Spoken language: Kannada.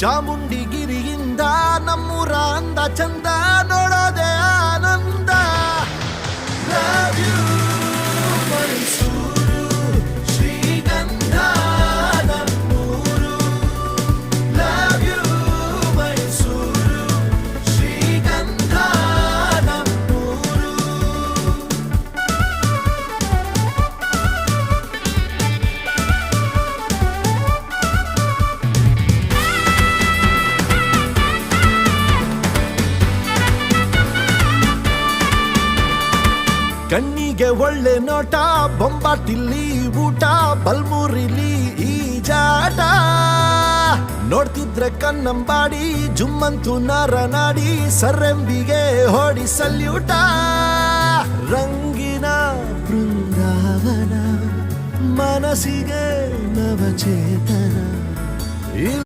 ಚಾಮುಂಡಿಗಿರಿಯಿಂದ ನಮ್ಮೂರ ಅಂದ ಚಂದ ನೋಡೋದೆ ಆನಂದ. Love you, ಮೈಸೂರು ಶ್ರೀಗಂಧ ನಮ್ಮೂರು. Love you, ಮೈಸೂರು ಶ್ರೀಗಂಧ ನಮ್ಮೂರು. ಕಣ್ಣಿಗೆ ಒಳ್ಳೆ ನೋಟ, ಬೊಂಬಾಟಿಲ್ಲಿ ಊಟ, ಬಲ್ಮೂರಿಲಿ ಈಜಾಟ. ನೋಡ್ತಿದ್ರೆ ಕನ್ನಂಬಾಡಿ ಜುಮ್ಮಂತು ನರನಾಡಿ, ಸರ್ರೆಂಬಿಗೆ ಹೊಡಿ ಸಲ್ಯೂಟ. ರಂಗಿನ ಬೃಂದಾವನ, ಮನಸ್ಸಿಗೆ ನವಚೇತನ.